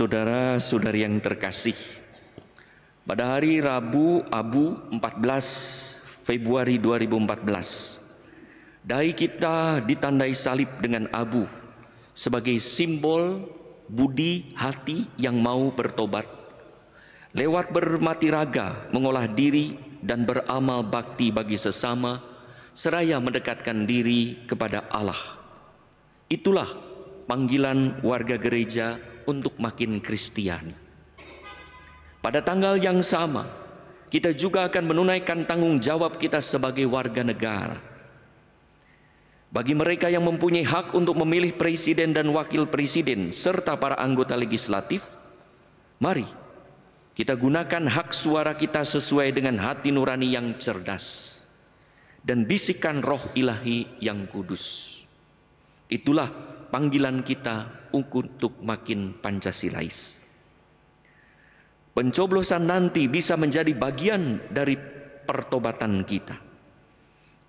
Saudara-saudari yang terkasih, pada hari Rabu Abu 14 Februari 2014, dahi kita ditandai salib dengan abu sebagai simbol budi hati yang mau bertobat. Lewat bermati raga, mengolah diri dan beramal bakti bagi sesama, seraya mendekatkan diri kepada Allah. Itulah panggilan warga gereja untuk makin Kristiani. Pada tanggal yang sama, kita juga akan menunaikan tanggung jawab kita sebagai warga negara. Bagi mereka yang mempunyai hak untuk memilih presiden dan wakil presiden serta para anggota legislatif, mari kita gunakan hak suara kita sesuai dengan hati nurani yang cerdas dan bisikan roh ilahi yang kudus. Itulah panggilan kita untuk makin Pancasilais. Pencoblosan nanti bisa menjadi bagian dari pertobatan kita.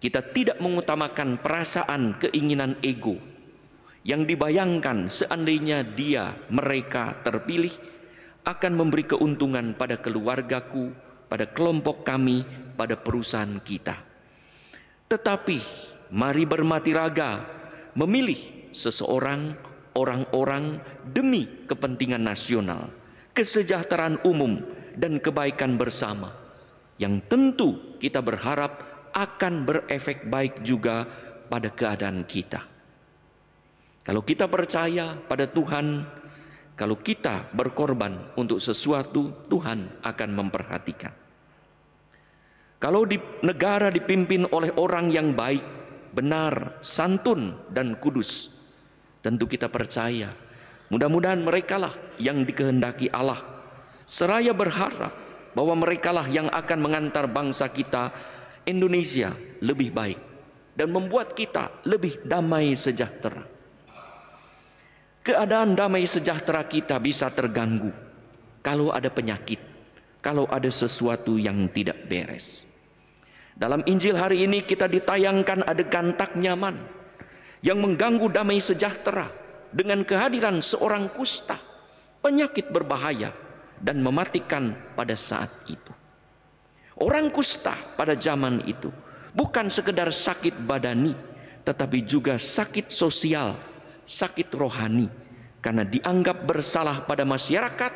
Kita tidak mengutamakan perasaan keinginan ego yang dibayangkan seandainya mereka terpilih akan memberi keuntungan pada keluargaku, pada kelompok kami, pada perusahaan kita. Tetapi mari bermati raga memilih seseorang, orang-orang demi kepentingan nasional, kesejahteraan umum, dan kebaikan bersama yang tentu kita berharap akan berefek baik juga pada keadaan kita. Kalau kita percaya pada Tuhan, kalau kita berkorban untuk sesuatu, Tuhan akan memperhatikan. Kalau di negara dipimpin oleh orang yang baik, benar, santun, dan kudus, tentu kita percaya, mudah-mudahan merekalah yang dikehendaki Allah. Seraya berharap bahwa merekalah yang akan mengantar bangsa kita, Indonesia, lebih baik dan membuat kita lebih damai sejahtera. Keadaan damai sejahtera kita bisa terganggu kalau ada penyakit, kalau ada sesuatu yang tidak beres. Dalam Injil hari ini kita ditayangkan adegan tak nyaman yang mengganggu damai sejahtera dengan kehadiran seorang kusta, penyakit berbahaya dan mematikan pada saat itu. Orang kusta pada zaman itu bukan sekedar sakit badani, tetapi juga sakit sosial, sakit rohani, karena dianggap bersalah pada masyarakat,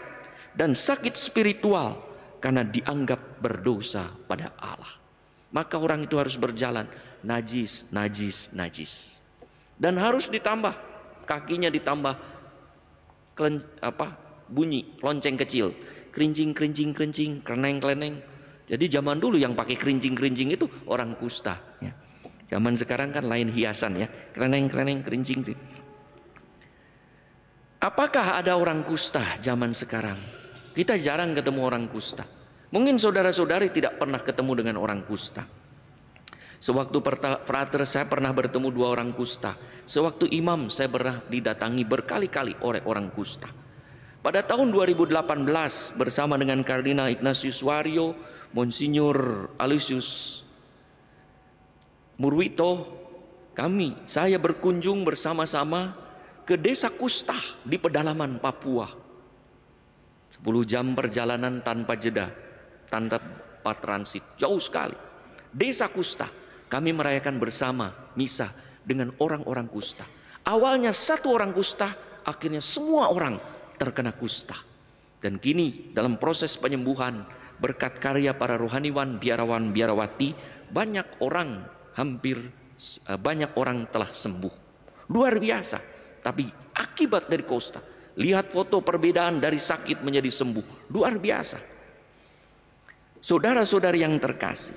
dan sakit spiritual karena dianggap berdosa pada Allah. Maka orang itu harus berjalan najis, najis, najis. Dan harus ditambah, kakinya ditambah bunyi lonceng kecil, kerincing, kerincing, kerincing, kereneng, kereneng. Jadi zaman dulu yang pakai kerincing, kerincing itu orang kusta. Ya. Zaman sekarang kan lain hiasan ya, kereneng, kereneng, kerincing, kerincing. Apakah ada orang kusta zaman sekarang? Kita jarang ketemu orang kusta. Mungkin saudara-saudari tidak pernah ketemu dengan orang kusta. Sewaktu frater saya pernah bertemu 2 orang kusta. Sewaktu imam saya pernah didatangi berkali-kali oleh orang kusta. Pada tahun 2018 bersama dengan Kardinal Ignatius Wario, Monsinyur Aloysius Murwito, saya berkunjung bersama-sama ke desa kusta di pedalaman Papua. 10 jam perjalanan tanpa jeda, tanpa transit, jauh sekali. Desa kusta, kami merayakan bersama misa dengan orang-orang kusta. Awalnya 1 orang kusta, akhirnya semua orang terkena kusta. Dan kini dalam proses penyembuhan berkat karya para rohaniwan, biarawan, biarawati, banyak orang telah sembuh. Luar biasa. Tapi akibat dari kusta, lihat foto perbedaan dari sakit menjadi sembuh, luar biasa. Saudara-saudari yang terkasih,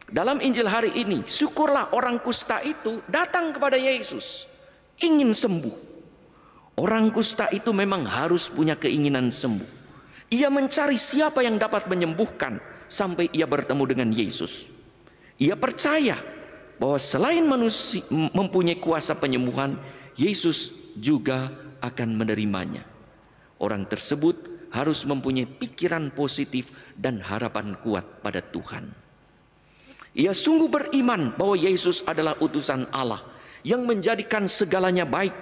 dalam Injil hari ini, syukurlah orang kusta itu datang kepada Yesus, ingin sembuh. Orang kusta itu memang harus punya keinginan sembuh. Ia mencari siapa yang dapat menyembuhkan sampai ia bertemu dengan Yesus. Ia percaya bahwa selain manusia mempunyai kuasa penyembuhan, Yesus juga akan menerimanya. Orang tersebut harus mempunyai pikiran positif dan harapan kuat pada Tuhan. Ia sungguh beriman bahwa Yesus adalah utusan Allah yang menjadikan segalanya baik.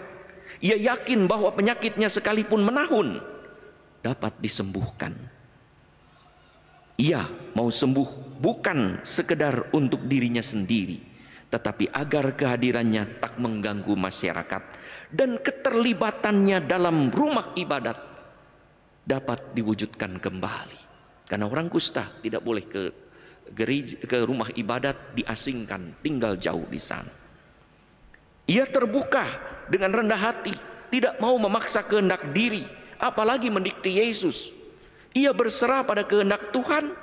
Ia yakin bahwa penyakitnya sekalipun menahun, dapat disembuhkan. Ia mau sembuh bukan sekedar untuk dirinya sendiri, tetapi agar kehadirannya tak mengganggu masyarakat dan keterlibatannya dalam rumah ibadat dapat diwujudkan kembali. Karena orang kusta tidak boleh ke rumah ibadat, diasingkan, tinggal jauh di sana. Ia terbuka dengan rendah hati, tidak mau memaksa kehendak diri, apalagi mendikte Yesus. Ia berserah pada kehendak Tuhan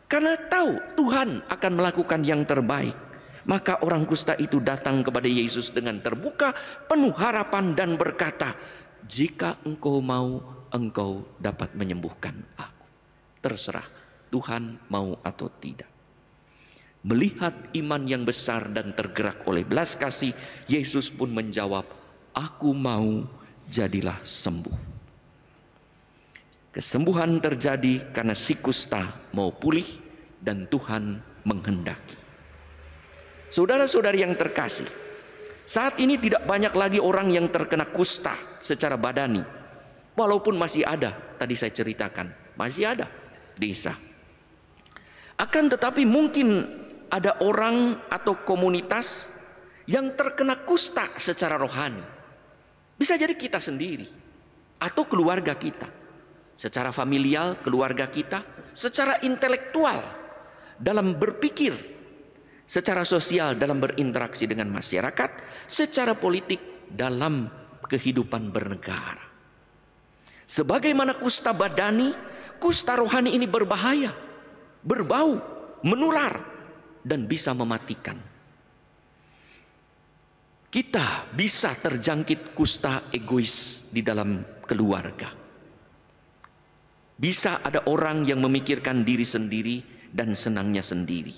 karena tahu Tuhan akan melakukan yang terbaik. Maka orang kusta itu datang kepada Yesus dengan terbuka, penuh harapan dan berkata, "Jika engkau mau, engkau dapat menyembuhkan aku." Terserah Tuhan mau atau tidak. Melihat iman yang besar dan tergerak oleh belas kasih, Yesus pun menjawab, "Aku mau, jadilah sembuh." Kesembuhan terjadi karena si kusta mau pulih dan Tuhan menghendaki. Saudara-saudari yang terkasih, saat ini tidak banyak lagi orang yang terkena kusta secara badani. Walaupun masih ada, tadi saya ceritakan, masih ada desa. Akan tetapi mungkin ada orang atau komunitas yang terkena kusta secara rohani. Bisa jadi kita sendiri atau keluarga kita. Secara familial, keluarga kita, secara intelektual dalam berpikir, secara sosial dalam berinteraksi dengan masyarakat, secara politik dalam kehidupan bernegara. Sebagaimana kusta badani, kusta rohani ini berbahaya, berbau, menular, dan bisa mematikan. Kita bisa terjangkit kusta egois di dalam keluarga. Bisa ada orang yang memikirkan diri sendiri dan senangnya sendiri,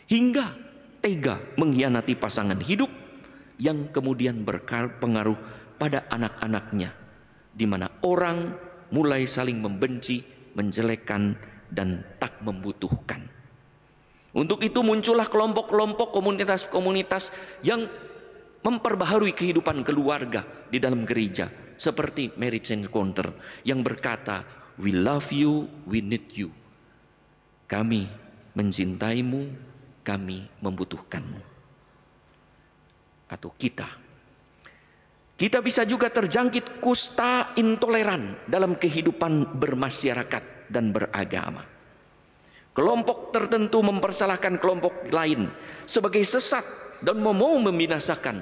hingga tega mengkhianati pasangan hidup yang kemudian berpengaruh pada anak-anaknya, di mana orang mulai saling membenci, menjelekkan, dan tak membutuhkan. Untuk itu muncullah kelompok-kelompok, komunitas-komunitas yang memperbaharui kehidupan keluarga di dalam gereja, seperti Marriage Encounter yang berkata, "We love you, we need you." Kami mencintaimu, kami membutuhkanmu. Atau kita bisa juga terjangkit kusta intoleran dalam kehidupan bermasyarakat dan beragama. Kelompok tertentu mempersalahkan kelompok lain sebagai sesat dan mau membinasakan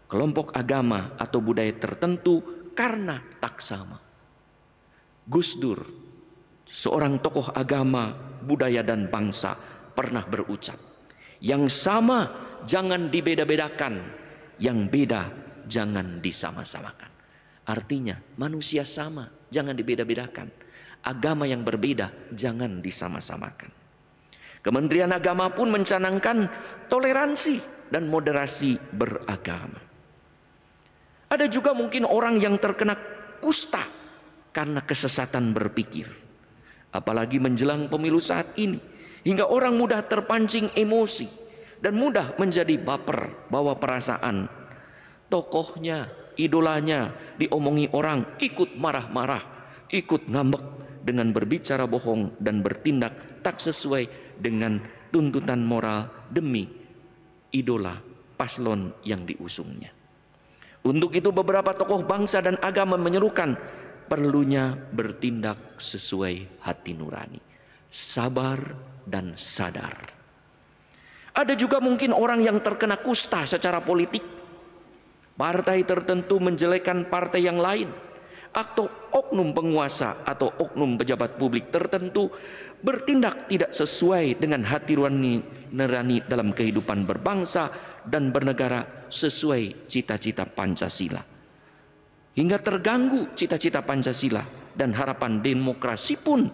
kelompok agama atau budaya tertentu karena tak sama. Gus Dur, seorang tokoh agama, budaya dan bangsa, pernah berucap, "Yang sama jangan dibeda-bedakan, yang beda jangan disama-samakan." Artinya manusia sama, jangan dibeda-bedakan. Agama yang berbeda jangan disama-samakan. Kementerian Agama pun mencanangkan toleransi dan moderasi beragama. Ada juga mungkin orang yang terkena kusta karena kesesatan berpikir, apalagi menjelang pemilu saat ini, hingga orang mudah terpancing emosi dan mudah menjadi baper, bawa perasaan. Tokohnya, idolanya diomongi orang, ikut marah-marah, ikut ngambek dengan berbicara bohong dan bertindak tak sesuai dengan tuntutan moral demi idola paslon yang diusungnya. Untuk itu beberapa tokoh bangsa dan agama menyerukan perlunya bertindak sesuai hati nurani, sabar dan sadar. Ada juga mungkin orang yang terkena kusta secara politik. Partai tertentu menjelekkan partai yang lain, atau oknum penguasa atau oknum pejabat publik tertentu bertindak tidak sesuai dengan hati nurani dalam kehidupan berbangsa dan bernegara sesuai cita-cita Pancasila. Hingga terganggu cita-cita Pancasila dan harapan demokrasi pun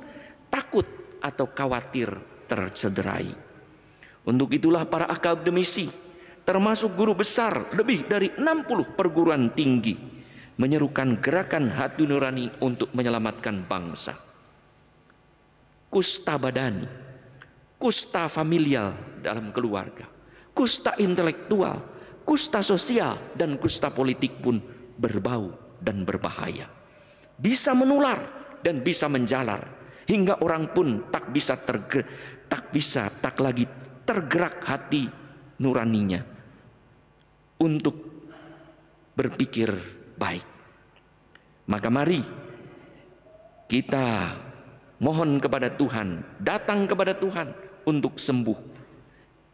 takut atau khawatir tercederai. Untuk itulah para akademisi, termasuk guru besar lebih dari 60 perguruan tinggi, menyerukan gerakan hati nurani untuk menyelamatkan bangsa. Kusta badani, kusta familial dalam keluarga, kusta intelektual, kusta sosial, dan kusta politik pun berbau dan berbahaya. Bisa menular dan bisa menjalar, hingga orang pun tak lagi tergerak hati nuraninya untuk berpikir baik. Maka mari kita mohon kepada Tuhan, datang kepada Tuhan untuk sembuh.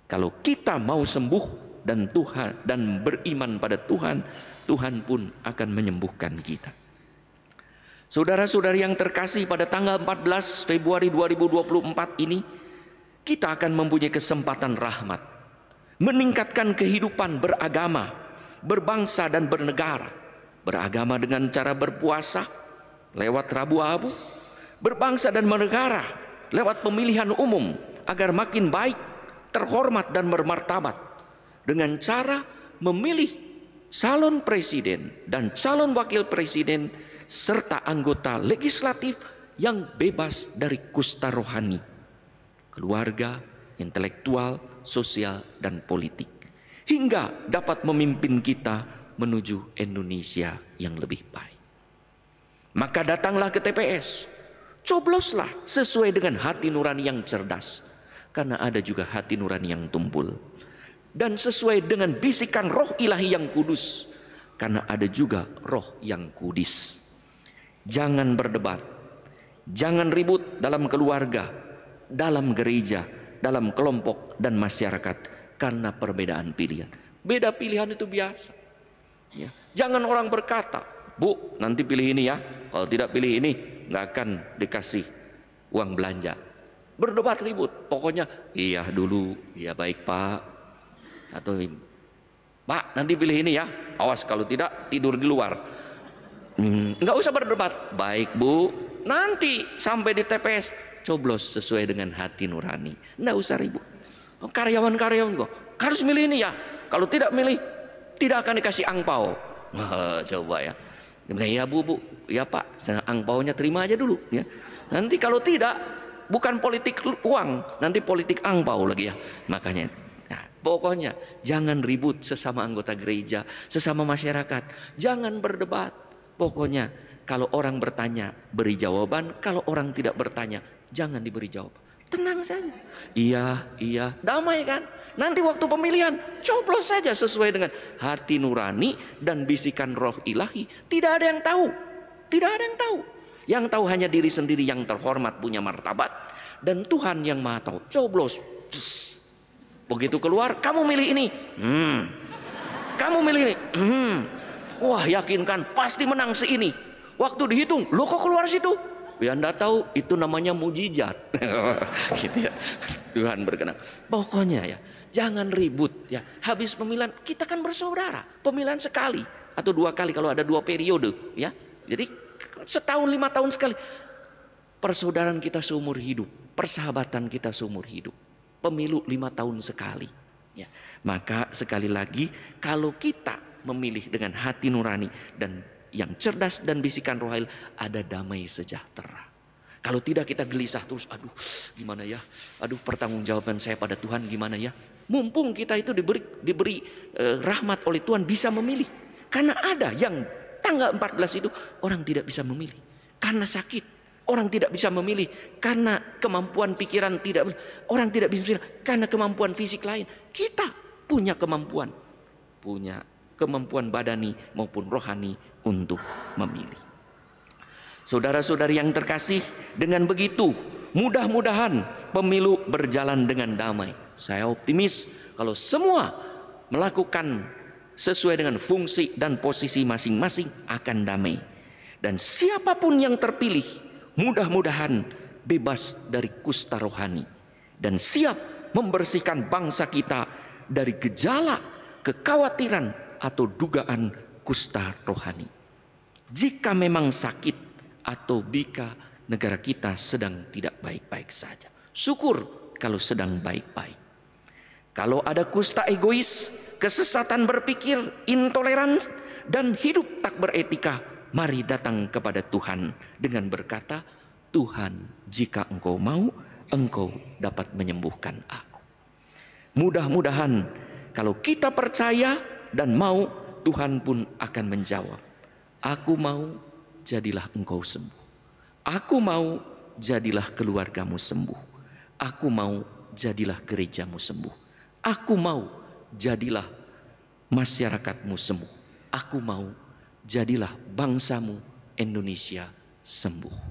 Kalau kita mau sembuh dan beriman pada Tuhan, Tuhan pun akan menyembuhkan kita. Saudara-saudari yang terkasih, pada tanggal 14 Februari 2024 ini kita akan mempunyai kesempatan rahmat, meningkatkan kehidupan beragama, berbangsa dan bernegara. Beragama dengan cara berpuasa lewat Rabu Abu, berbangsa dan bernegara lewat pemilihan umum agar makin baik, terhormat dan bermartabat, dengan cara memilih calon presiden dan calon wakil presiden serta anggota legislatif yang bebas dari kusta rohani, keluarga, intelektual, sosial dan politik, hingga dapat memimpin kita menuju Indonesia yang lebih baik. Maka datanglah ke TPS, cobloslah sesuai dengan hati nurani yang cerdas, karena ada juga hati nurani yang tumpul, dan sesuai dengan bisikan roh ilahi yang kudus, karena ada juga roh yang kudis. Jangan berdebat, jangan ribut dalam keluarga, dalam gereja, dalam kelompok dan masyarakat karena perbedaan pilihan. Beda pilihan itu biasa. Ya. Jangan orang berkata, Bu, nanti pilih ini ya, kalau tidak pilih ini nggak akan dikasih uang belanja. Berdebat ribut, pokoknya iya dulu, iya baik Pak, atau Pak nanti pilih ini ya, awas kalau tidak tidur di luar. Nggak usah berdebat, baik Bu, nanti sampai di TPS coblos sesuai dengan hati nurani, nggak usah ribut. Karyawan-karyawan kok harus milih ini ya, kalau tidak milih tidak akan dikasih angpau. Coba ya, ya Bu, ya Pak, angpaunya terima aja dulu ya. Nanti kalau tidak, bukan politik uang, nanti politik angpau lagi ya. Makanya, nah, pokoknya jangan ribut sesama anggota gereja, sesama masyarakat. Jangan berdebat. Pokoknya kalau orang bertanya, beri jawaban. Kalau orang tidak bertanya, jangan diberi jawaban. Tenang saja. Iya, damai kan? Nanti waktu pemilihan, coblos saja sesuai dengan hati nurani dan bisikan roh ilahi. Tidak ada yang tahu. Tidak ada yang tahu. Yang tahu hanya diri sendiri yang terhormat, punya martabat, dan Tuhan yang maha tahu. Coblos. Begitu keluar, kamu milih ini. Kamu milih ini. Wah, yakinkan pasti menang seini. Waktu dihitung, lo kok keluar situ? Ya Anda tahu itu namanya mujizat. Gitu ya. Tuhan berkenan. Pokoknya ya, jangan ribut ya. Habis pemilihan kita kan bersaudara. Pemilihan sekali atau 2 kali kalau ada 2 periode ya. Jadi setahun 5 tahun sekali. Persaudaraan kita seumur hidup, persahabatan kita seumur hidup. Pemilu 5 tahun sekali ya. Maka sekali lagi, kalau kita memilih dengan hati nurani dan yang cerdas dan bisikan rohani, ada damai sejahtera. Kalau tidak kita gelisah terus, aduh gimana ya, aduh pertanggungjawaban saya pada Tuhan gimana ya. Mumpung kita itu diberi rahmat oleh Tuhan bisa memilih. Karena ada yang tanggal 14 itu orang tidak bisa memilih karena sakit, orang tidak bisa memilih karena kemampuan pikiran tidak, orang tidak bisa memilih karena kemampuan fisik lain. Kita punya kemampuan badani maupun rohani untuk memilih. Saudara-saudari yang terkasih, dengan begitu mudah-mudahan pemilu berjalan dengan damai. Saya optimis kalau semua melakukan sesuai dengan fungsi dan posisi masing-masing akan damai. Dan siapapun yang terpilih mudah-mudahan bebas dari kusta rohani dan siap membersihkan bangsa kita dari gejala kekhawatiran atau dugaan kusta rohani. Jika memang sakit atau jika negara kita sedang tidak baik-baik saja, syukur kalau sedang baik-baik. Kalau ada kusta egois, kesesatan berpikir, intoleran dan hidup tak beretika, mari datang kepada Tuhan dengan berkata, Tuhan, jika Engkau mau, Engkau dapat menyembuhkan aku. Mudah-mudahan kalau kita percaya dan mau, Tuhan pun akan menjawab, aku mau, jadilah engkau sembuh. Aku mau jadilah keluargamu sembuh. Aku mau jadilah gerejamu sembuh. Aku mau jadilah masyarakatmu sembuh. Aku mau jadilah bangsamu Indonesia sembuh.